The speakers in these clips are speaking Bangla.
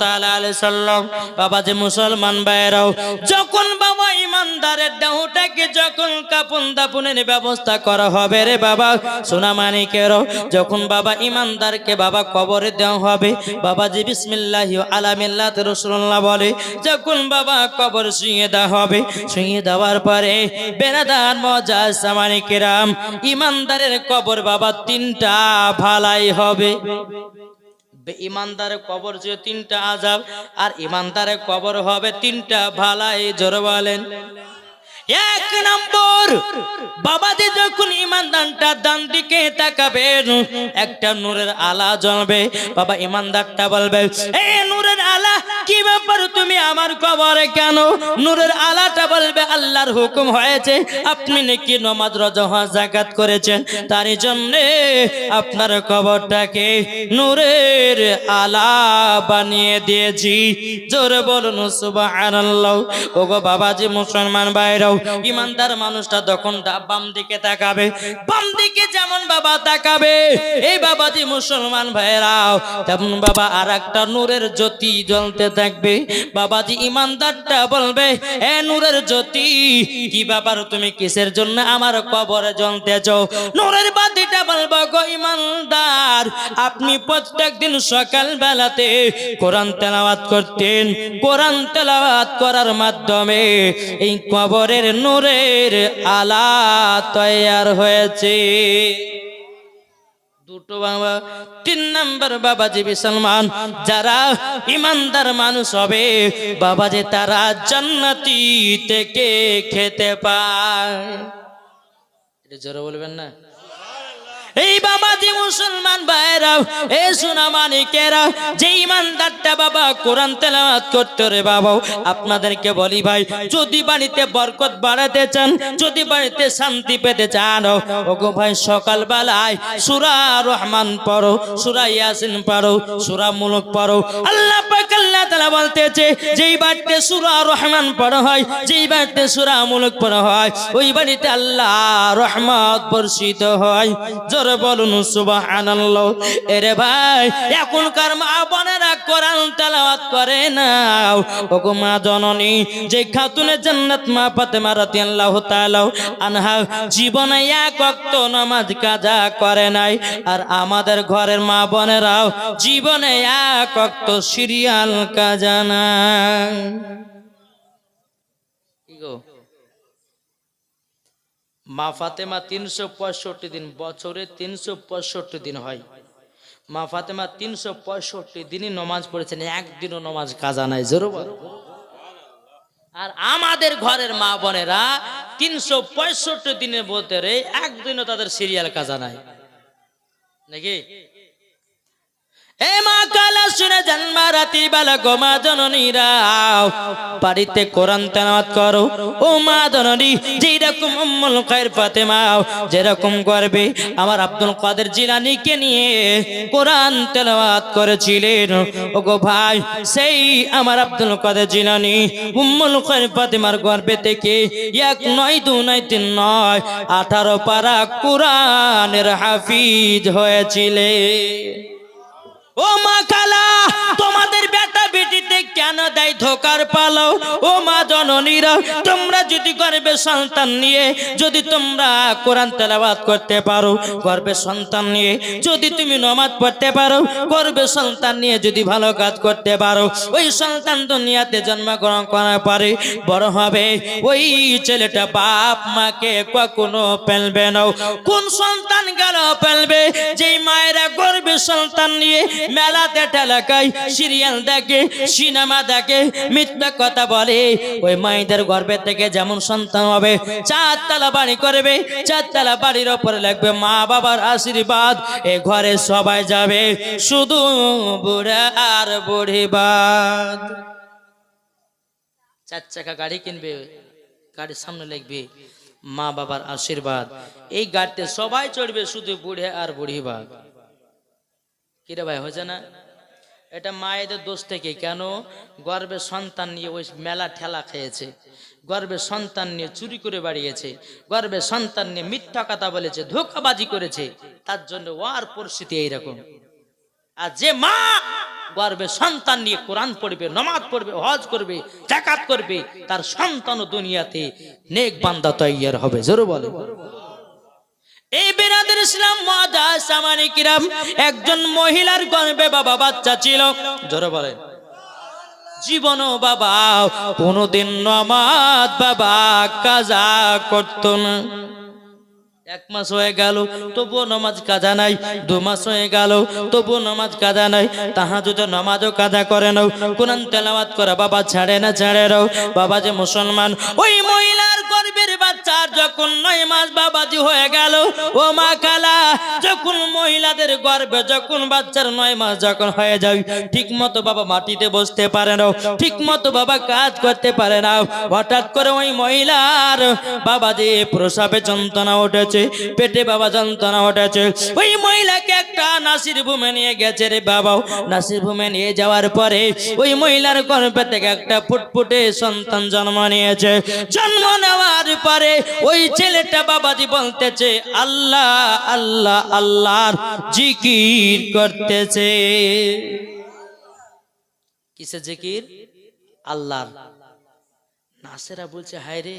তাআলা আলাইহি সাল্লাম। বাবা যে মুসলমান ভাইরাও, যখন বাবা ইমানদারের দেহটাকে যখন কাফন দাফনের ব্যবস্থা করা হবে রে বাবা সোনা মানিকেরও, যখন বাবা ইমানদারকে বাবা কবরে দেওয়া হবে, বাবা জি বিসমিল্লাহি আলা মিল্লাতি রাসূলুল্লাহ বলে যখন বাবা কবর শুইয়ে দেওয়া হবে, শুইয়ে দেওয়ার পরে বেরাদার মজাজ সামানিকেরাম, ইমানদারের কবর বাবা তিনটা ভালাই হবে। ইমানদারের কবর যে তিনটা আযাব, আর ইমানদারের কবর হবে তিনটা ভালাই। জোরে বলেন। এক নম্বর, বাবাজি যখন ইমানদারটা ডান দিকে তাকাবেন, একটা নূরের আলা জ্বলবে। বাবা ইমানদারটা বলবে, এ নূরের আলা, কি ব্যাপার তুমি আমার কবরে কেন? নূরের আলাটা বলবে, আল্লাহর হুকুম হয়েছে, আপনি নাকি নামাজ রোজা হজ যাকাত করেছেন, তারই জন্য আপনার কবরটাকে নূরের আলা বানিয়ে দিয়েছি। জোরে বলুন সুবহানাল্লাহ। ওগো বাবাজি মুসলমান ভাইরাও, ইমানদার মানুষটা তখন বাম দিকে তাকাবে, বাম দিকে যেমন বাবা তাকাবে, এই বাবাজি মুসলমান ভাইরাও, তেমন বাবা আর একটা নূরের জ্যোতি জ্বলতে থাকবে। বাবাজি ইমানদারটা বলবে, এ নূরের জ্যোতি, কি ব্যাপার তুমি কিসের জন্য আমার কবরে জ্বলতেছ? নূরের বাতিটা বলবো, গো ইমানদার, আপনি প্রত্যেকদিন সকাল বেলাতে কোরআন তেলাওয়াত করতেন, কোরআন তেলাওয়াত করার মাধ্যমে এই কবরের নূরের আলা তৈয়ার হয়েছে। দুটো বাবা। তিন নম্বর বাবাজি মুসলমান, যারা ইমানদার মানুষ হবে বাবাজি, তারা জান্নাতি থেকে খেতে পায়। এটা জোরে বলবেন না? এই বাবাজি মুসলমান ভাইরা, এ সোনা মানিকেরা, যে ইমানদারটা বাবা কোরআন তেলাওয়াত করতে রে বাবা, আপনাদেরকে বলি ভাই, যদি বাড়িতে বরকত বাড়াতে চান, যদি বাড়িতে শান্তি পেতে চান, ওগো ভাই সকাল বেলায় সূরা রহমান পড়ো, সূরা ইয়াসিন পড়ো, সূরা মুলক পড়ো। আল্লাহ পাক আল্লাহ তাআলা বলতেছে, যেই বাড়িতে সূরা রহমান পড়া হয়, যেই বাড়িতে সূরা মুলক পড়া হয়, ওই বাড়িতে আল্লাহ রহমত বর্ষিত হয়। জোরে বলুন সুবহানাল্লাহ। এরে ভাই, এখনকার মা বোনেরা কোরআন তেলাওয়াত করে না। ওগো মা জননী, যে খাতুনে জান্নাত মা ফাতেমা রাদিয়াল্লাহু তাআলা আনহা জীবনে এক ওয়াক্ত নামাজ কাজা করে নাই, আর আমাদের ঘরের মা বোনেরাও জীবনে এক ওয়াক্ত সিরিয়াল কাজা নাই। কি গো, মা ফাতেমা 365 দিন, বছরে 365 দিন হয়। মা ফাতেমা 365 দিনই নামাজ পড়েছেন, একদিনও নামাজ কাজা নাই। জোরে বল। আর আমাদের ঘরের মা বোনেরা 365 দিনের ভিতরে একদিনও তাদের সিরিয়াল কাজা নাই, নাকি? এ মা কালা শুনে জন্মা রাতি বেলা গো মা জননীরা, বাড়িতে কোরআন তেলাওয়াত করো। ও মা জননী, যেরকম উম্মুল খায়র ফাতেমা যেরকম করবে, আমার আব্দুল কাদের জিলানীকে নিয়ে কোরআন তেলাওয়াত করেছিলেন, ওগো ভাই সেই আমার আব্দুল কাদের জিলানী উম্মুল খায়র ফাতেমার গর্ভে থেকে 1 নয় 2 নয় 3 নয় 18 পারা কোরআনের হাফিজ হয়েছিলেন। ও মা কালা, তোমাদের বেটা বেটিতে কেন দেয় ধোকার পালো? ও মা জননীরা, তোমরা যদি গর্ভে সন্তান নিয়ে যদি তোমরা কোরআন তেলাওয়াত করতে পারো, গর্ভে সন্তান নিয়ে যদি তুমি নামাজ পড়তে পারো, গর্ভে সন্তান নিয়ে যদি ভালো কাজ করতে পারো, ওই সন্তান দুনিয়াতে জন্মগ্রহণ করার পরে বড় হবে, ওই ছেলেটা বাপ মাকে কখনো ফেলবে না। কোন সন্তান গেল ফেলবে? যেই মায়েরা গর্ভে সন্তান নিয়ে মেলাতে ঠেলাকায় সিরিয়াল দেখে, সিনেমা দেখে, মিথ্যা কথা বলে, ওই মায়েদের গর্ভে থেকে যেমন সন্তান হবে 4 তলা বাড়ি করবে, 4 তলা বাড়ির উপরে লাগবে মা বাবার আশীর্বাদ, এ ঘরে সবাই যাবে, শুধু বুড়া আর বুড়ি বাদ। 4 চাকা গাড়ি কিনবে, গাড়ির সামনে লিখবে মা বাবার আশীর্বাদ, এই গাড়িতে সবাই চড়বে, শুধু বুড়ে আর বুড়ি বাদ। কিরে ভাই, হয়েছে না? এটা মায়েদের দোষ থেকে। কেন? গর্ভে সন্তান নিয়ে ওই মেলা ঠেলা খেয়েছে, গর্ভে সন্তান নিয়ে চুরি করে বাড়িয়েছে, গর্ভে সন্তান নিয়ে মিথ্যা কথা বলেছে, ধোঁকাবাজি করেছে, তার জন্য ওর পরিস্থিতি এইরকম। আর যে মা গর্বে সন্তান নিয়ে কোরআন পড়বে, নামাজ পড়বে, হজ করবে, যাকাত করবে, তার সন্তান দুনিয়াতে নেক বান্দা তৈয়ার হবে। জোরে বলে। এই বিরাদের ইসলাম মুআজ্জাজ সামানি কিরাম, একজন মহিলার গর্ভে বাবা বাচ্চা ছিল। জোরে বলেন। জীবনও বাবা কোনদিন নামাজ বাবা কাজা করতো না। 1 মাস হয়ে গেল তবুও নামাজ কাজা নাই, 2 মাস হয়ে গেল তবুও নামাজ কাজা নাই, তাহাজ্জুদের নামাজও কাজা করে নাও, কোরআন তেলাওয়াত করে বাবা ছাড়ে না, ছাড়ে নাও। বাবা যে মুসলমান, ওই মহিলার গর্ভের বাচ্চার যখন 9 মাস বাবাজি হয়ে গেল, ও মা কালা, যখন মহিলাদের গর্ভে যখন বাচ্চার 9 মাস যখন হয়ে যায়, ঠিক মতো বাবা মাটিতে বসতে পারে না, ঠিক মতো বাবা কাজ করতে পারে না। হঠাৎ করে ওই মহিলার বাবাজি প্রসাবে যন্ত্রণা উঠেছে, পেটে বাবা যন্ত্রণা উঠেছে। ওই মহিলাকে একটা নাসির ভূমে নিয়ে গেছে রে বাবা। নাসির ভূমে নিয়ে যাওয়ার পরে ওই মহিলার গর্ভে থেকে একটা ফুটফুটে সন্তান জন্ম নিয়েছে। জন্ম নেওয়ার পরে ওই ছেলেটা বাবাজি বলতেছে আল্লাহ আল্লাহ আল্লাহর জিকির করতেছে। কিসের জিকির? আল্লাহর। নাসেরা বলছে হায় রে,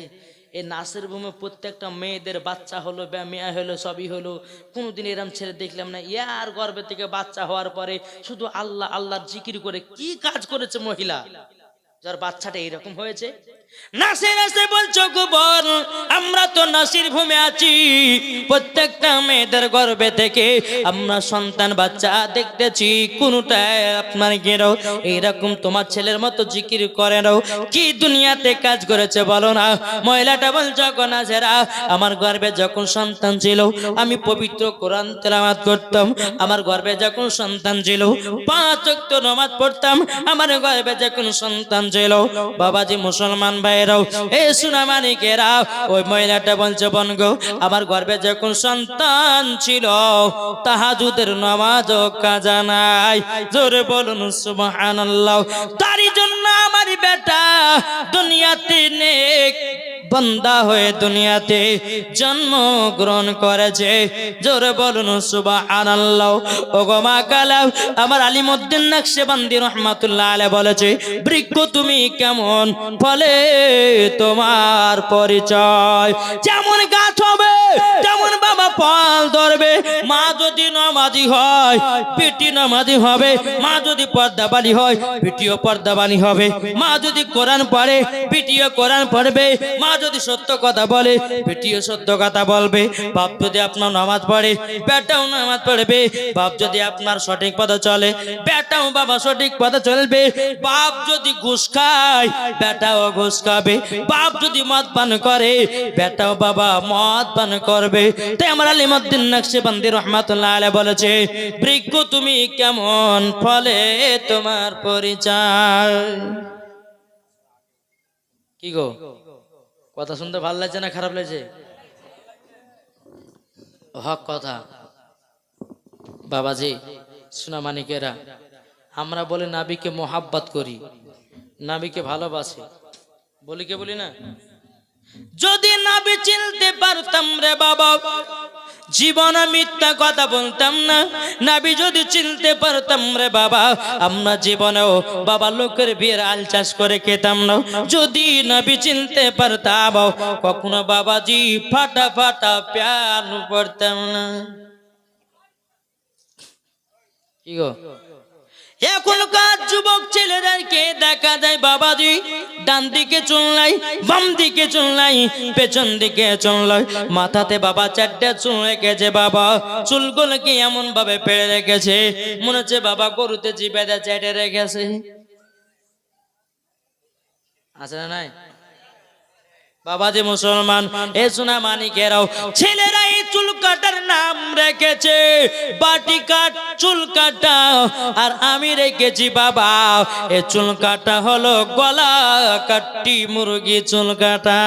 এই নাসের ভূমে প্রত্যেকটা মেয়েদের বাচ্চা হলো, মেয়া হলো, সবই হলো, কোনোদিন এরম ছেলে দেখলাম না। ইয়ার গর্ভে থেকে বাচ্চা হওয়ার পরে শুধু আল্লাহ আল্লাহর জিকির করে কি কাজ করেছে মহিলা, যার বাচ্চাটা এরকম হয়েছে? নাসির এসে বলছো গোবর, আমরা তো নাসির ভূমে আছি, প্রত্যেকটা মেয়েদের গর্ভে থেকে আমরা সন্তান বাচ্চা দেখতেছি, কোনটায় আপনার গেরো এইরকম তোমার ছেলের মতো জিকির করে নাও, কি দুনিয়াতে কাজ করেছে বলো না? মহিলাটা বলছো গো নাসেরা, আমার গর্ভে যখন সন্তান ছিল আমি পবিত্র কোরআন তেলাওয়াত করতাম, আমার গর্ভে যখন সন্তান ছিল 5 ওয়াক্ত নামাজ পড়তাম, আমার গর্ভে যখন সন্তান ছিল। বাবাজি মুসলমান ভাইরাও, এই সোনা মানিকেরা, ওই মহিলাটা বলছে বোন গো, আমার গর্ভে যখন সন্তান ছিল তাহাজ্জুদের নামাজও কাজা নাই। জোরে বলুন সুবহানাল্লাহ। তারই জন্য আমার বেটা দুনিয়াতে নেক বান্দা হয়ে দুনিয়াতে জন্ম গ্রহণ করেছে। জোরে বলুন সুবহানাল্লাহ। ওগো মা কালা, আমার আলিমউদ্দিন নকশবন্দি রহমাতুল্লাহ আলাইহি বলেছে, বৃক্ষ তুমি কেমন, ফলে তোমার পরিচয়। যেমন গাছ হবে তেমন বাবা ফল ধরবে। মা যদি নামাজি হয় বেটি নামাজি হবে, মা যদি পর্দাবানী হয় বেটিও পর্দাবানী হবে, মা যদি কোরআন পড়ে বেটিও কোরআন পড়বে, মা যদি সত্য কথা বলে বেটিও সত্য কথা বলবে। বাপ যদি আপনার নামাজ পড়ে বেটাও নামাজ পড়বে, বাপ যদি আপনার সঠিক পথে চলে বেটাও বাবা সঠিক পথে চলবে। বাপ যদি ঘুষ খায় বেটাও ঘুষ খাবে, বাপ যদি মদ পান করে বেটাও বাবা মদ পান করবে। তাই আমার আলিমউদ্দিন নকশবন্দি রহমাতুল্লাহ আলাইহি বলেছে, বৃক্ষ তুমি কেমন, ফলে তোমার পরিচয়। কি গো, কথা শুনতে ভালো লাগছে না খারাপ লাগছে? হক কথা। বাবাজি সোনা মানিকেরা, আমরা বলে নাবিকে মোহাব্বত করি, নাবিকে ভালোবাসি, বলি কে বলি না? যদি নাবি চিনতে পারতাম রে বাবা, জীবনে মিথ্যা কথা বলতাম না। নাবি যদি চিনতে পারতাম রে বাবা, আমরা জীবনেও বাবা লোকের বিয়ের আল চাষ করে খেতাম না। যদি নাবি চিনতে পারতাম কখনো বাবাজি ফাটা ফাটা প্যান পড়তাম না। কি গো, এখনকার যুবক ছেলেদেরকে দেখা যায় বাবাজি ডান দিকে চুল নাই, বাম দিকে চুল নাই, পেছন দিকে চুল নাই, মাথাতে বাবা 4টে চুল রেখেছে। বাবা চুলগুলোকে এমন ভাবে পেড়ে রেখেছে মনে হচ্ছে বাবা গরুতে জিভে চেটে রেখেছে। আছে না নাই? বাবাজি মুসলমান, এ সোনা মানিকেরাও, ছেলেরা এই চুল কাটার নাম রেখেছে বাটি কাট, চুল কাটা। আর আমি রেখেছি বাবা এ চুল কাটা হলো গলা কাটি মুরগি চুল কাটা।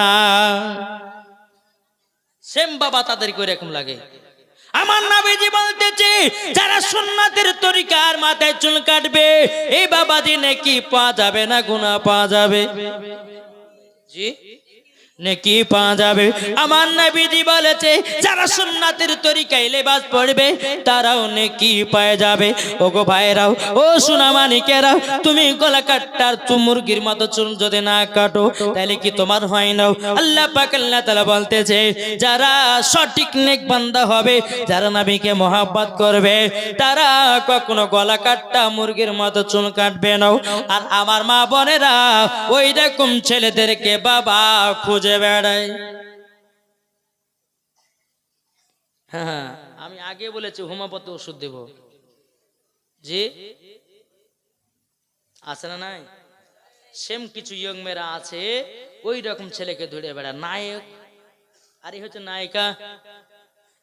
সেম বাবা তাদের করে এরকম লাগে। আমার নবীজি বলতেছে, যারা সুন্নাতের তরিকার মাথায় চুল কাটবে এই বাবাজি নেকি পাওয়া যাবে না গুনাহ পাওয়া যাবে? জি, নেকি পাওয়া যাবে। আমার নবীজি বলেছে যারা সুন্নাতের তরিকায় লেবাস পড়বে তারাও নেকি পেয়ে যাবে। ওগো ভাইরাও, ও সোনামানিকেরা, তুমি গলা কাটার মুরগির মতো চুল যদি না কাটো তাহলে কি তোমার হয় না? আল্লাহ পাক আল্লাহ তাআলা বলতেছে যারা সঠিক নেক বান্দা হবে, যারা নবীকে মহব্বত করবে, তারা কখনো গলা কাটা মুরগির মতো চুল কাটবে না। আর আমার মা বোনেরা ওই রকম ছেলেদেরকে বাবা খুঁজে বেড়ায়। হ্যাঁ, আমি আগে বলেছি হোমিওপ্যাথি ওষুধ দেব, জি আছে না নাই? সেম কিছু ইয়ং মেয়েরা আছে ওই রকম ছেলেকে ধরে বেড়ায় নায়ক, আর এই হচ্ছে নায়িকা।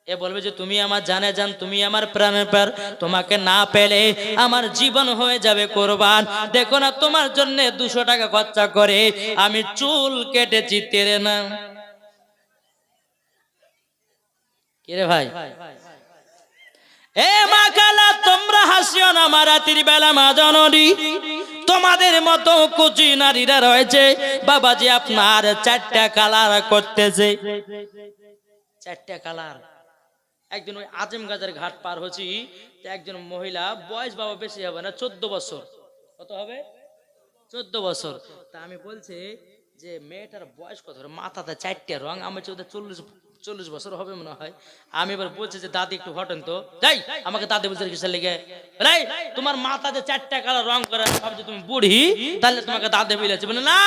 এ বলবে যে তুমি আমার জানে জান, তুমি আমার প্রাণের প্রাণ, তোমাকে না পেলে আমার জীবন হয়ে যাবে কোরবান। দেখো না তোমার জন্য 200 টাকা খরচা করে আমি চুল কেটেছি তেরে না। কিরে ভাই, এ মা কালা তোমরা হাসিও না, আমার রাতের বেলা মা জননী তোমাদের মতো কুচি নারীরা রয়েছে বাবাজি, আপনার 4টা কালার করতেছে, 4টা কালার। একদিন ওই আজিম গাছের ঘাট পার হচ্ছি, একজন মহিলা, বয়স বাবা বেশি হবে না, 14 বছর। কত হবে? 14 বছর। তা আমি বলছি যে মেয়েটার বয়স কত, মাথাতে 4টা রং, আমার 40 বছর হবে মনে হয়। আমি এবার বলছি যে দাদি একটু হটেন তো, যাই আমাকে দাদি বলছে কিসের লেগে, তোমার মাথাতে 4টা কালার রং করা, ভাবছি তুমি বুড়ি তাহলে তোমাকে দাদি বলেছে। বলে না,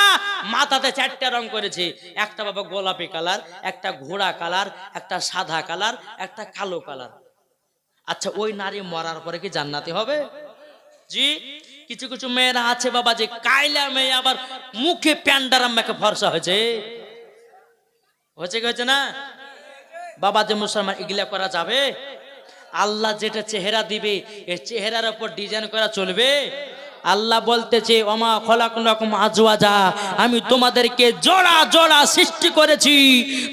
মাথাতে 4টা রং করেছি, একটা বাবা গোলাপি কালার, একটা ঘোড়া কালার, একটা সাদা কালার, একটা কালো কালার। আচ্ছা ওই নারী মরার পরে কি জান্নাতি হবে? জি। কিছু কিছু মেয়েরা আছে বাবা যে কাইলা মেয়ে, আবার মুখে প্যান্ডারাম মেখে ফর্সা হয়েছে, হয়েছে কি হয়েছে না বাবা? যে মুসলমান এগুলা করা যাবে? আল্লাহ যেটা চেহারা দিবে এই চেহারার উপর ডিজাইন করা চলবে? আল্লাহ বলতেছে ওমা খলাকনাকুম আজওয়াজা, আমি তোমাদেরকে জোড়া জোড়া সৃষ্টি করেছি,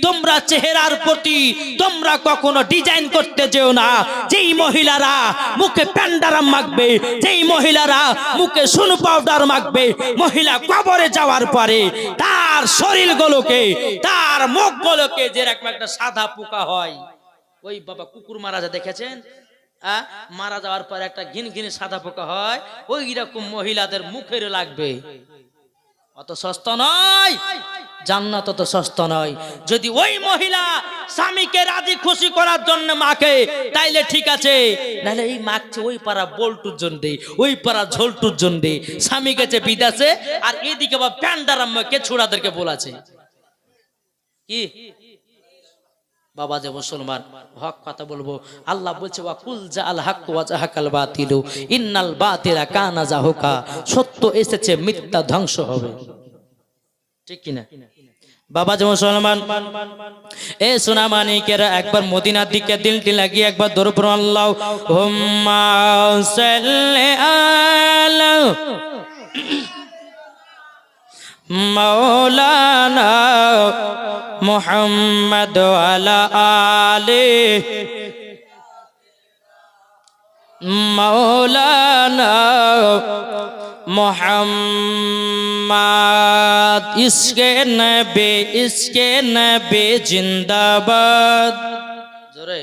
তোমরা চেহারার প্রতি তোমরা কখনো ডিজাইন করতে যেও না। যেই মহিলারা মুখে প্যান্ডারাম মাখবে, যেই মহিলারা মুখে সুন পাউডার মাখবে, মহিলা কবরে যাওয়ার পরে তার শরীরগুলোকে, তার মুখগুলোকে যেরকম একটা সাদা পোকা হয়, ওই বাবা কুকুর মারা যা দেখেছেন, মারা যাওয়ার পর একটা ঘিন ঘিনে সাদা পোকা হয়, ওই রকম মহিলাদের মুখের লাগবে। অত সস্তা নয় জান্নাত, অত সস্তা নয়। যদি ওই মহিলা স্বামীকে রাজি খুশি করার জন্য মাকে, তাইলে ঠিক আছে, নাহলে এই মাখছে ওই পাড়া বল্টুর জন্য, ওই পাড়া ঝোলটুর জন্য, স্বামী গেছে বিদেশে আর এদিকে বা প্যান্ডারাম্মাকে ছোড়াদেরকে বলাছে। কি বাবা যে মুসলমান হক কথা বলবো, আল্লাহ বলছে ওয়া কুল জাআল হক ওয়া জাহাকাল বাতিলু ইন্নাল বাতিলা কানা জাহুকা, সত্য এসেছে মিথ্যা ধ্বংস হবে। ঠিক কি না বাবা যে মুসলমান? এ সোনামানিকেরা একবার মদিনার দিকে দিলটি লাগিয়ে একবার দরুদ পড়ুন, আল্লাহুম্মা সাল্লি আলা মাওলানা মুহাম্মদ ওয়ালা আলি মাওলানা মুহাম্মদ, ইসকে নবী জিন্দাবাদ। জোরে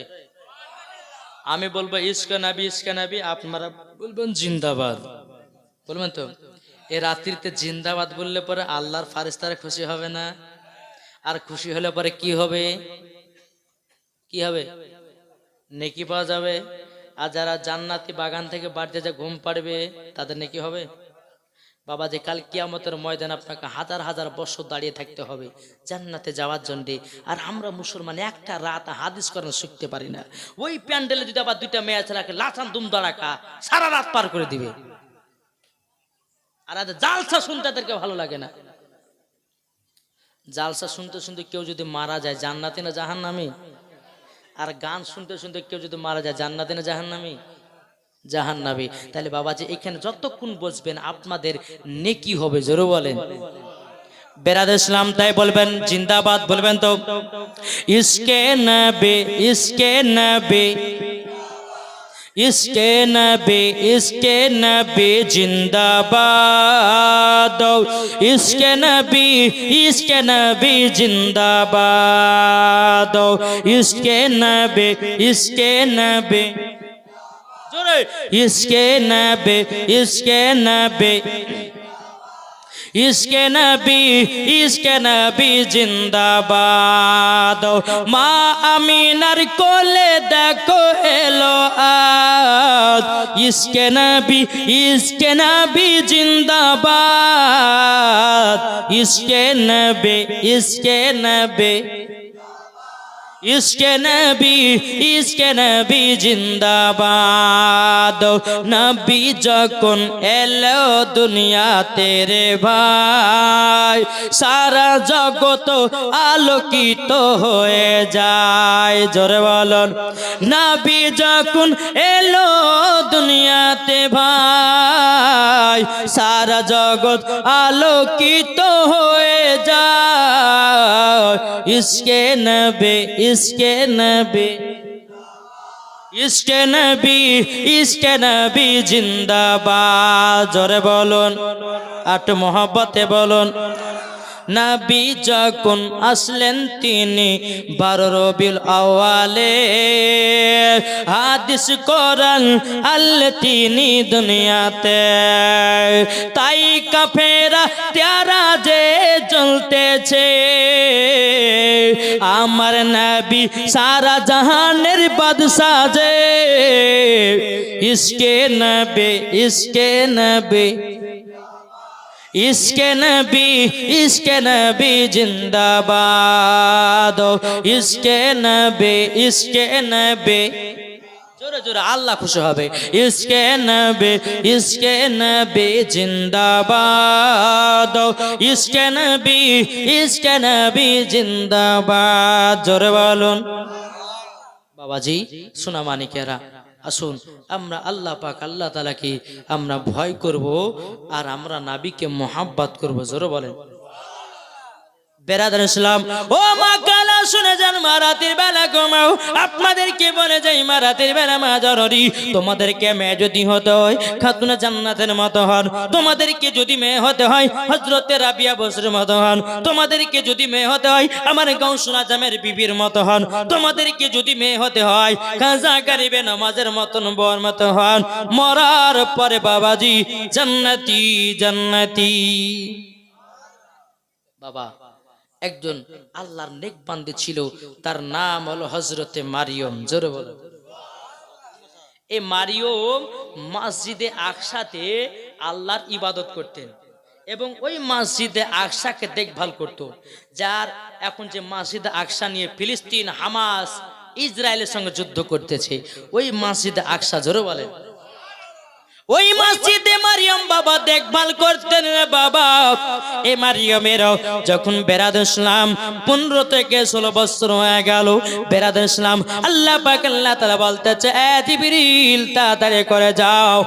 আমি বলবো ইসকে নবী, আপনারা বলবেন জিন্দাবাদ, বলবেন তো? এই রাত্রিতে জিন্দাবাদ বললে পরে আল্লাহর ফারেস্তারা খুশি হবে না? আর খুশি হলে পরে কি হবে? কি হবে? নেকি পাওয়া যাবে। আর যারা জান্নাতি বাগান থেকে বাড়িতে যা ঘুম পাড়বে তাদের নেকি হবে। বাবা যে কাল কিয়ামতের ময়দান আপনাকে হাজার হাজার বছর দাঁড়িয়ে থাকতে হবে জান্নাতে যাওয়ার জন্য। আর আমরা মুসলমান একটা রাত হাদিস করেন শিখতে পারি না। ওই প্যান্ডেলে যদি আবার 2টা মেয়ে ছেলেকে লাথান দুম দাঁড়াকা সারা রাত পার করে দিবে। আর জালসা শুনতে তাদেরকে ভালো লাগে না। জালসা শুনতে শুনতে কেউ যদি মারা যায় জান্নাতি না জাহান্নামী? আর গান শুনতে শুনতে কেউ যদি মারা যায় জান্নাতি না জাহান্নামী? জাহান্নামী। তাহলে বাবাজি এখানে যতক্ষণ বসবেন আপনাদের নেকি হবে। জোরে বলেন বেরাদ ইসলাম, তাই বলবেন জিন্দাবাদ, বলবেন তো ইসকে নবী, ইসকে নবী, ইসকে নবী, ইসকে নবী জিন্দাবাদ। ইশকে নবী জিন্দাবাদ, ইশকে নবী জোরে, ইশকে নবী ইশকে নবী জিন্দাবাদ। মা আমিনার কোলে দেখো এলো আজ, ইশকে নবী জিন্দাবাদ, ইশকে নবী ইশকে নবী জিন্দাবাদ। নবী যখন এলো দুনিয়াতে রে ভাই, সারা জগৎ আলোকিত হয়ে যায়। জোরে বলুন, নবী যখন এলো দুনিয়াতে ভাই, সারা জগৎ আলোকিত হয়ে যায়। ইশকে নবী জিন্দাবাদ। জোরে বলুন, আট মোহব্বতে বলুন। নবী যখন আসলেন তিনি 12 রবিউল আউয়ালে, হাদিস কোরআন আনলেন তিনি দুনিয়াতে। তাই কাফেরা তেরা যে জ্বলতেছে, আমার নবী সারা জাহানের বাদশা যে। ইশকে নবী জিন্দাবাদ, ইশকে নবী জোরে জোরে আল্লাহ খুশি হবে। ইশকে নবী জিন্দাবাদ, ইশকে নবী জিন্দাবাদ। জোরে বলুন। বাবাজি সোনা মানিকেরা, আসুন আমরা আল্লাহ পাক আল্লাহ তাআলাকে আমরা ভয় করব, আর আমরা নবীকে মোহাব্বত করব। জোরে বলেন। বেরাদার ইসলাম, ও মা কালা শুনে যান, মা রাতের বেলা ঘুমাও। আপনাদেরকে বলে যাই, মা রাতের বেলা মা জরুরি। তোমাদেরকে মেয়ে যদি হতে হয় খাতুনে জান্নাতের মতো হন, তোমাদেরকে যদি মেয়ে হতে হয় হযরতে রাবিয়া বসরির মতো হন, তোমাদেরকে যদি মেয়ে হতে হয় আমার গাউসুল আজমের বিবির মতো হন, তোমাদেরকে যদি মেয়ে হতে হয় কাজা গরিবে নামাজের মতন বর মতো হন। মরার পরে বাবাজি জান্নাতি। বাবা একজন আল্লাহর নেক বান্দা ছিল, তার নাম হলো হযরতে মারিয়ম। জোরে বলো। এই মারিয়ম মসজিদে আকসাতে আল্লাহর ইবাদত করতেন এবং ওই মসজিদে আকসাকে দেখভাল করত। যার এখন যে মসজিদে আকসা নিয়ে ফিলিস্তিন হামাস ইসরায়েলের সঙ্গে যুদ্ধ করতেছে, ওই মসজিদে আকসা। জোরে বলে। ওই মসজিদে মারিয়ম বাবা দেখভাল করতেন রে বাবা। এই মারিয়মের যখন বেরাদুল ইসলাম 15 থেকে 16 বছর হয়ে গেল, বেরাদুল ইসলাম আল্লাহ পাক আল্লাহ তাআলা বলতেছে, এ জিবরিল তাড়াতাড়ি করে যাও,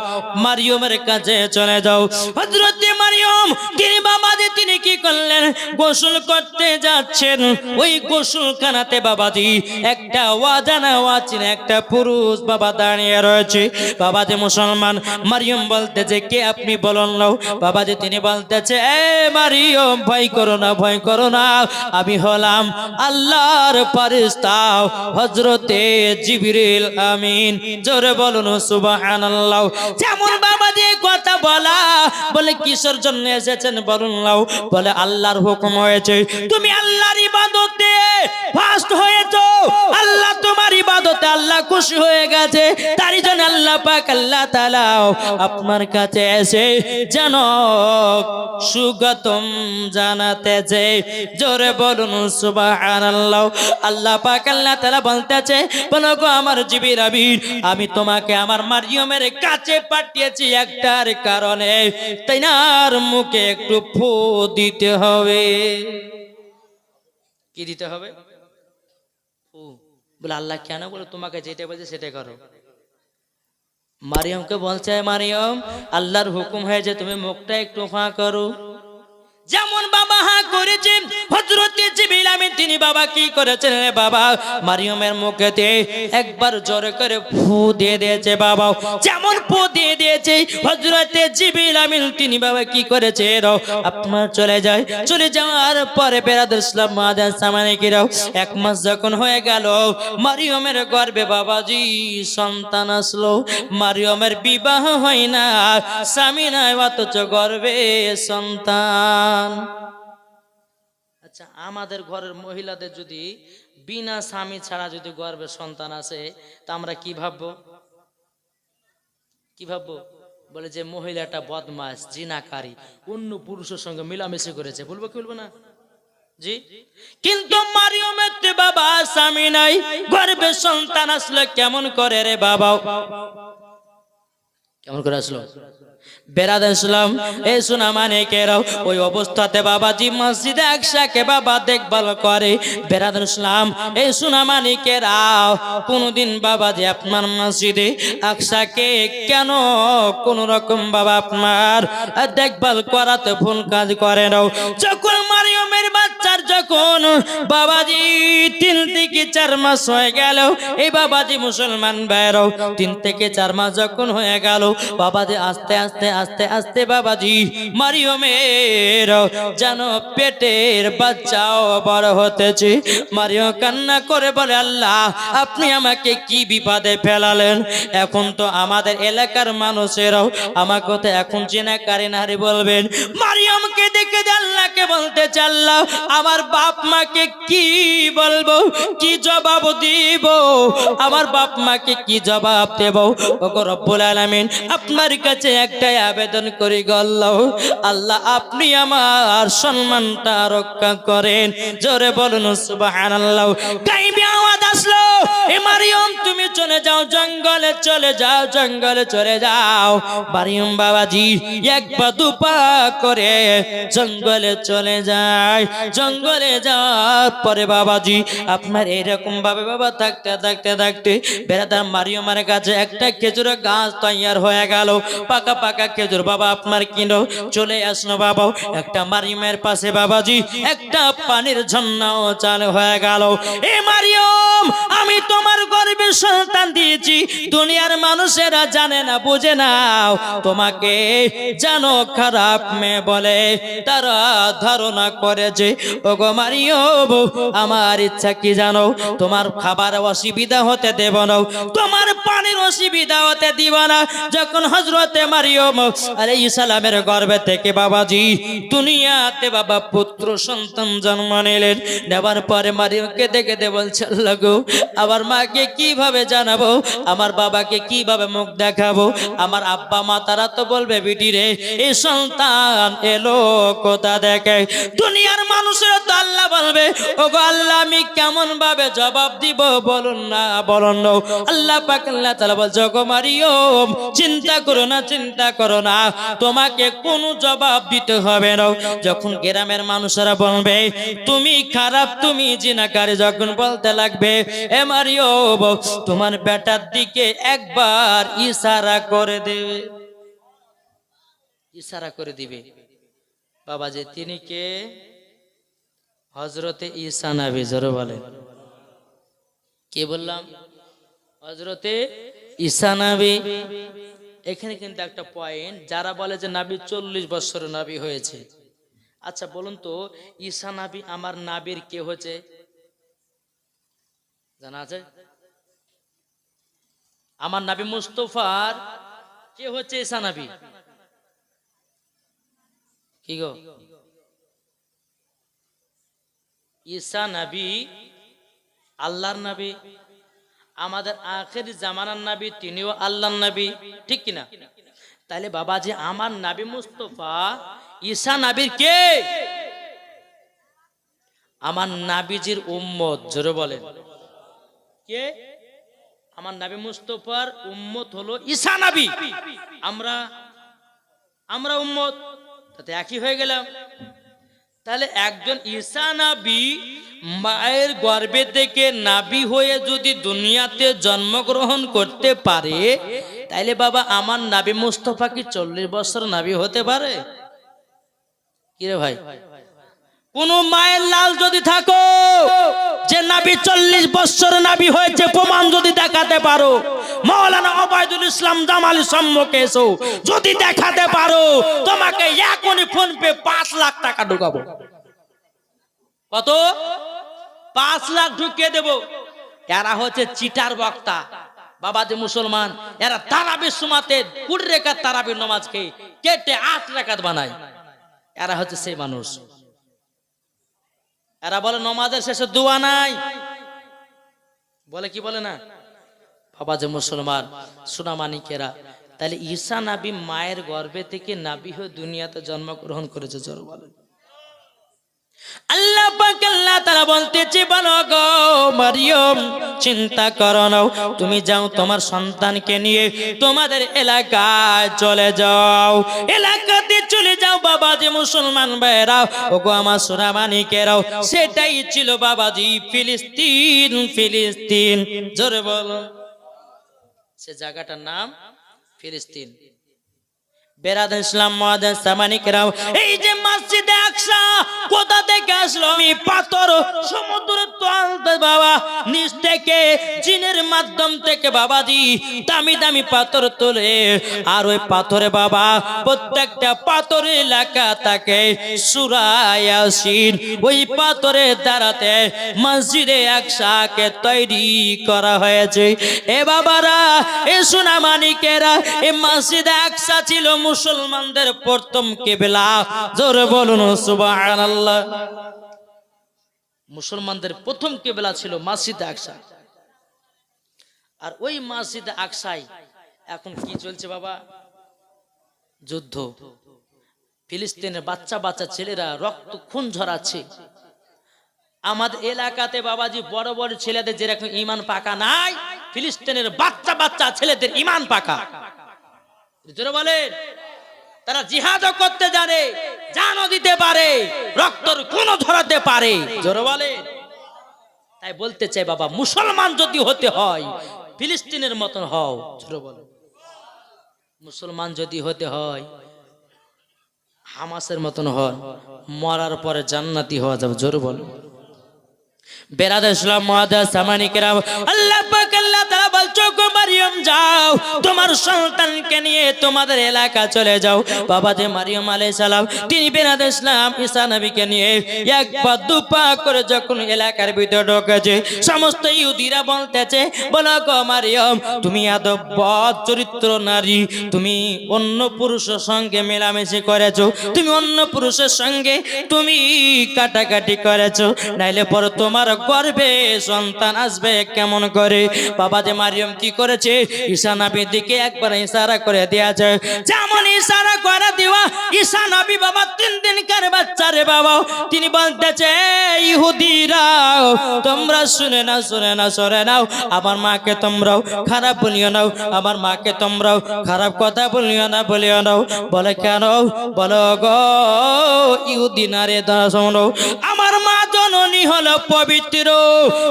মারিয়মের কাছে চলে যাও। হযরতে মারিয়ম তিনি বাবাজি তিনি কি করলেন, গোসল করতে যাচ্ছেন। ওই গোসলখানাতে বাবাজি একটা ওয়াজানা ওয়াচিন একটা পুরুষ বাবা দাঁড়িয়ে রয়েছে। বাবাজি মুসলমান, মারিয়ম বলতেছে, কে আপনি বলুন নাও। বাবাজি তিনি বলতেছে, এ মারিয়ম ভয় করো না, আমি হলাম আল্লাহর ফেরেশতা হযরতে জিবরিল আমিন। জোরে বলুন সুবহানাল্লাহ। যেমন বাবাজি কথা বলে কিসের জন্য এসেছেন বলুন নাও। বলে আল্লাহর হুকুম হয়েছে, তুমি আল্লাহর ইবাদতে ফাস্ট হয়েছো, আল্লাহ তোমার ইবাদতে আল্লাহ খুশি হয়ে গেছে। তারই জন্য আল্লাহ পাক আল্লাহ তাআলা আপনার কাছে এসে যেন সুগতম জানাতেছে। জোরে বলুন সুবহানাল্লাহ। আল্লাহ পাক আল্লাহ তাআলা বলতেছে, বলো গো আমার জিবরিল আমিন, আমি তোমাকে আমার মারিয়মের কাছে পাঠিয়েছি একটার কারণে, তাই না মুখে একটু ফু দিতে হবে। কি দিতে হবে? ফু। বলে আল্লাহ কেন? বলে তোমাকে যেটা বলছে সেটাই করো। মারিয়মকে বলছে, মারিয়ম আল্লাহর হুকুম হয়েছে তুমি মুখটা একটু ফাঁ করো। যেমন বাবা হা করেছে হযরতে জিবরিল আমিন তিনি বাবা কি করেছেন রে বাবা মারিয়মের মুখেতে একবার জোরে করে ফু দিয়ে দিয়েছে বাবা যেমন ফু দিয়ে দিয়েছে হযরতে জিবরিল আমিন তিনি বাবা কি করেছে আপনার চলে যাওয়ার পরে বেরাদর ইসলাম মাদার সামানে কিরাও 1 মাস যখন হয়ে গেল মারিয়মের গর্ভে বাবাজি সন্তান আসলো মারিয়মের বিবাহ হয় না স্বামী নাই অথচ গর্ভে সন্তান। আচ্ছা আমাদের ঘরের মহিলাদের যদি বিনা স্বামী ছাড়া যদি গর্ভে সন্তান আসে তা আমরা কি ভাববো বলে যে মহিলাটা বদমাশ জিনাকারী অন্য পুরুষের সঙ্গে মিলামিশি করেছে বলবো কি বলবো না জি কিন্তু মারিয়মের বাবা স্বামী নাই গর্ভে সন্তান আসলে কেমন করে রে বাবা কেমন করে আসলো বেরাদার ইসলাম এই শোনা মানে কেরাও ওই অবস্থাতে বাবাজি মসজিদে আকসাকে বাবা দেখভাল করে বেরাদার ইসলাম এই শোনা মানে কেরাও কোনদিন বাবাজি আপনার মসজিদে আকসাকে কেন কোন রকম বাবা আপনার দেখভাল করাতে ভুল কাজ করে নাও যখন মারিয়মের বাচ্চার যখন বাবাজি 3 থেকে 4 মাস হয়ে গেল এই বাবাজি মুসলমান ভাইরাও 3 থেকে 4 মাস যখন হয়ে গেল বাবাজি আস্তে আস্তে আস্তে আস্তে বাবাজি মারিয়মের যেন পেটের বাচ্চাও বড় হতেছে মারিয়ম কান্না করে বলে আল্লাহ আপনি আমাকে কি বিপদে ফেলালেন এখন তো আমাদের এলাকার মানুষেরাও আমাকে তো এখন জিনাকারী নারী বলবেন মারিয়মকে দেখে আল্লাহকে বলতে চাল্লাহ আমার বাপ মাকে কি বলবো কি জবাব দিব আমার বাপ মাকে কি জবাব দেব ওগো রব্বুল আলামিন আপনার কাছে একটাই আবেদন করি গো আল্লাহ আপনি আমার সম্মানটা রক্ষা করেন জোরে বলুন সুবহানাল্লাহ গায়বী আওয়াজ আসলো এ মারিয়ম তুমি চলে যাও জঙ্গলে চলে যাও মারিয়ম বাবাজি 1 পা 2 পা করে জঙ্গলে চলে যায় জঙ্গলে যাওয়ার পরে বাবাজি আপনার এরকম ভাবে বাবা থাকতে বেরাদার মারিয়মের কাছে একটা খেজুরের গাছ তৈয়ার হয়ে গেল পাকা খেজুর বাবা আপনার কিনো চলে আসলো বাবা একটা মারিয়মের পাশে বাবাজি একটা পানির ঝর্ণাও চালু হয়ে গেল এ মারিয়ম আমি তোমার গর্ভে সন্তান দিয়েছি দুনিয়ার মানুষেরা জানে না বুঝে নাও তোমাকে জানো খারাপ মেয়ে বলে তারা ধারণা করেছে ওগো মারিয়ম আমার ইচ্ছা কি জানো তোমার খাবার অসুবিধা হতে দেব না তোমার পানির অসুবিধা হতে দিব না যখন হযরতে মারিয়ম আলাইহিস সালামের গর্ভে থেকে বাবাজি দুনিয়াতে বাবা পুত্র সন্তান জন্ম নিলেন নেবার পরে মারিয়মকে দেখে বলছে আল্লাহ গো আমার মাকে কিভাবে জানাবো আমার বাবাকে কিভাবে মুখ দেখাবো আমার আব্বা মা তারা তো বলবে বিটি রে এই সন্তান এলো কোথা দেখে দুনিয়ার মানুষেরা তো আল্লাহ বলবে ওগো আল্লাহ আমি কেমন ভাবে জবাব দিব বলুন না আল্লাহ পাক আল্লাহ তাআলা বলছে ওগো মারিয়ম চিন্তা করো না তোমাকে কোনো জবাব দিতে হবে না যখন গ্রামের মানুষেরা বলবে তুমি খারাপ তুমি জিনাকারী যখন বলতে লাগবে এ মারিয়ম তোমার বেটার দিকে একবার ইশারা করে দিবে বাবাজি তিনি কে হযরতে ঈসা নবী জোরে বলেন কে বললাম হযরতে ঈসা নবী এখানে কিন্তু একটা পয়েন্ট যারা বলে যে নবী 40 বছরের নবী হয়েছে আচ্ছা বলুন তো ঈসা নবী আমার নবীর কে হচ্ছে জানা আছে আমার নবী মুস্তাফার কে হচ্ছে ঈসা নবী কি গো ঈসা নবী আল্লাহর নবী আমাদের আখেরি জামানার নবী তিনিও আল্লাহর নবী ঠিক কিনা তাহলে বাবাজি আমার নবী মুস্তাফা ঈসা নবীর কে আমার নবীজির উম্মত জোরে বলেন কে আমার নবী মুস্তাফার উম্মত হলো ঈসা নবী আমরা উম্মত তাতে একই হয়ে গেলাম তাহলে একজন ঈসা নবী মায়ের গর্ভে থেকে নবী হয়ে যদি দুনিয়াতে জন্মগ্রহণ করতে পারে তাইলে বাবা আমার নবী মুস্তাফা কি 40 বছর নবী হতে পারে কিরে ভাই, কোন মায়ের লাল যদি থাকো যে নবী 40 বছর নবী হয়েছে প্রমাণ যদি দেখাতে পারো, মাওলানা ওবায়দুল ইসলাম জামালি সম্মুখে এসো, যদি দেখাতে পারো তোমাকে এখনই ফোন পে 5 লাখ টাকা ঢুকাবো। কত? 5 লাখ ঢুকিয়ে দেব। এরা হচ্ছে চিটার বক্তা বাবাজি মুসলমান, এরা তারাবির সুমাতে 20 রাকাত তারাবির নামাজ খেয়ে কেটে 8 রাকাত বানায়। এরা হচ্ছে সেই মানুষ। এরা বলে নমাজের শেষে দোয়া নাই, বলে কি বলে না বাবাজি মুসলমান সোনামানিকেরা। তাহলে ঈসা নবী মায়ের গর্ভে থেকে নবী হয়ে দুনিয়াতে জন্মগ্রহণ করেছে। জোর বলে আল্লাহ পাক আল্লাহ তাআলা বলতেছে, বলো গো মারিয়ম চিন্তা করো না, তুমি যাও তোমার সন্তানকে নিয়ে তোমাদের এলাকায় চলে যাও, এলাকাতে চলে যাও বাবাজি মুসলমান ভাইরা, ওগো আমার সোনামানিকেরাও। সেটাই ছিল বাবাজি ফিলিস্তিন। ফিলিস্তিন জোরে বলো, সে জায়গাটার নাম ফিলিস্তিন। বেরাদ ইসলাম মুআদ্দাস সামানিকরাও, এই যে মসজিদে আকসা কোথা থেকে আসলো? আমি পাথর সমুদ্রের তলতে বাবা নিচ থেকে জিনের মাধ্যম থেকে বাবাজি দামি দামি পাথর তোলে, আর ওই পাথরে বাবা প্রত্যেকটা পাথরের লেখা থাকে সূরা ইয়াসিন। ওই পাথরের দ্বারাতে মসজিদে আকসাকে তৈরি করা হয়েছে। এ বাবারা, এ সোনামানিকেরা, এই মসজিদে আকসা ছিল মুসলমানদের প্রথম কিবলা। জোরে বলুন সুবহানাল্লাহ। মুসলমানদের প্রথম কিবলা ছিল মসজিদে আকসা। আর ওই মসজিদে আকসায় এখন কি চলছে বাবা? যুদ্ধ। ফিলিস্তিনের বাচ্চা বাচ্চা ছেলেরা রক্ত খুন ঝরাচ্ছে। আমাদের এলাকাতে বাবাজি বড় বড় ছেলেদের যেরকম ঈমান পাকা নাই, ফিলিস্তিনের বাচ্চা বাচ্চা ছেলেদের ঈমান পাকা। জোরে বলেন, তারা জিহাদও করতে জানে, জানও দিতে পারে, রক্তর খুনও ঝরাতে পারে। জোরে বলেন। তাই বলতে চাই বাবা, মুসলমান যদি হতে হয় ফিলিস্তিনের মতন হও। জোরে বলেন। মুসলমান যদি হতে হয় হামাসের মতন হন, মরার পরে জান্নাতি হওয়া যাবে। জোরে বলেন। বেরাদ ইসলাম মুআদ্দাস সামানিকরাম, আল্লাহ পাক আল্লাহ তাআলা বলছো গো মারিয়ম যাও তোমার সন্তানকে নিয়ে তোমাদের এলাকা চলে যাও। বাবা যে মারিয়ম আলাইহিস সালাম তিনি বেরাদ ইসলাম ঈসা নবীকে নিয়ে এক পা দুপা করে যখন এলাকার ভিতরে ঢোকেছে, সমস্ত ইহুদিরা বলতেছে, বলো গো মারিয়ম তুমি এত বদ চরিত্র নারী, তুমি অন্য পুরুষের সঙ্গে মেলামেশি করেছো, তুমি অন্য পুরুষের সঙ্গে তুমি কাটাকাটি করেছো, নাইলে পরে তোমার গর্ভে সন্তান আসবে কেমন করে? বাবা যে মারিয়ম কি করেছে? ঈসা নবীর দিকে একবার ইশারা করে দিয়েছে। যেমন ইশারা করে দেওয়া ঈসা নবী বাবা 3 দিনকার বাচ্চা রে বাবা, তিনি বলতেছে, ইহুদিরা তোমরা শুনে নাও, শুনে নাও, শুনে নাও, আমার মাকে তোমরাও খারাপ বলিও নাও, আমার মাকে তোমরাও খারাপ কথা বলিও না, বলিও নাও। বলে কেন? বলো গো ইহুদি নারে দাঁড়া শোনো, আমার মা জননী হলো পবিত্র,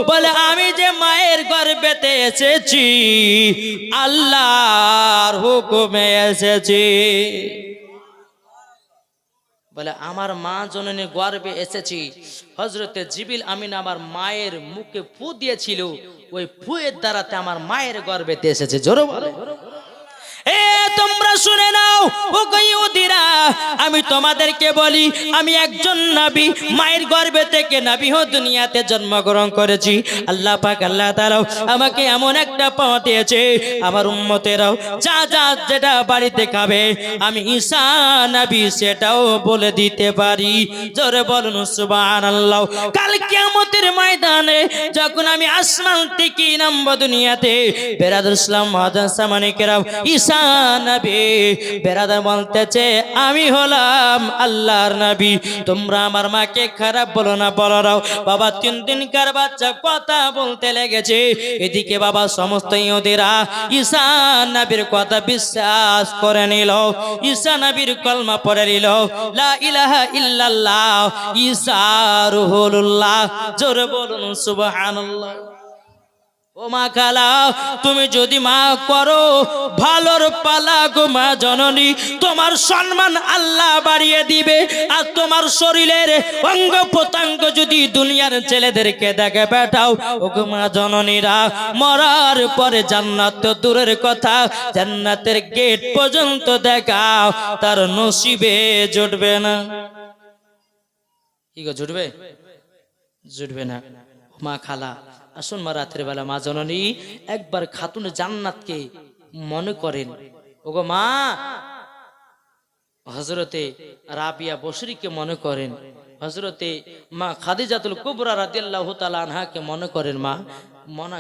বলে আমি যে মায়ের গর্ভেতে এসেছি আল্লাহর হুকুমে এসেছি। বলে আমার মা জননী গর্ভে এসেছি, হযরতে জিবরিল আমিন আমার মায়ের মুখে ফু দিয়েছিল, ওই ফুয়ের দ্বারাতে আমার মায়ের গর্ভেতে এসেছে। জোরে বলো। এ তোমরা শুনে নাও ও ইহুদিরা, আমি তোমাদেরকে বলি, আমি একজন নবী, মায়ের গর্ভে থেকে নবী হয়ে দুনিয়াতে জন্মগ্রহণ করেছি। আল্লাহ পাক আল্লাহ তাআলা আমাকে এমন একটা পাওয়া দিয়েছে, আমার উম্মতেরাও যা যা যেটা বাড়িতে খাবে আমি ঈসা নবী সেটাও বলে দিতে পারি। জোরে বলুন সুবহানাল্লাহ। কাল কিয়ামতের ময়দানে যখন আমি আসমান থেকে নামবো দুনিয়াতে, বেরাদুল ইসলাম মুআদ্দাস সামানিকেরাম, ঈসা নবী বেরাদার বলতেছে, আমি হলাম আল্লাহর নবী, তোমরা আমার মাকে খারাপ বলো না, বলো নাও। বাবা 3 দিনকার বাচ্চা কথা বলতে লেগেছে, এদিকে বাবা সমস্ত ইহুদিরা ঈসা নবীর কথা বিশ্বাস করে নিল, ঈসা নবীর কলমা পড়ে নিল, লা ইলাহা ইল্লাল্লাহ ঈসা রুহুল্লাহ। জোরে বলুন সুবহানাল্লাহ। ও মা খালা, তুমি যদি মা করো ভালোর পালা গো মা জননী, তোমার সম্মান আল্লাহ বাড়িয়ে দিবে। আর তোমার শরীরের অঙ্গ প্রত্যঙ্গ যদি দুনিয়ার ছেলেদেরকে দেখে পাঠাও ও গো মা জননীরা, মরার পরে জান্নাত তো দূরের কথা, জান্নাতের গেট পর্যন্ত দেখাও, তার নসিবে জুটবে না। কি গো জুটবে? জুটবে না। মা খালা আসুন মা, রাতের বেলা মা জননী একবার খাতুন জান্নাতকে মনে করেন। ওগো মা, হযরতে রাবিয়া বসরিকে মনে করেন, হযরতে মা খাদিজাতুল কুবরা রাদিয়াল্লাহু তাআলা আনহাকে মনে করেন। মা মনা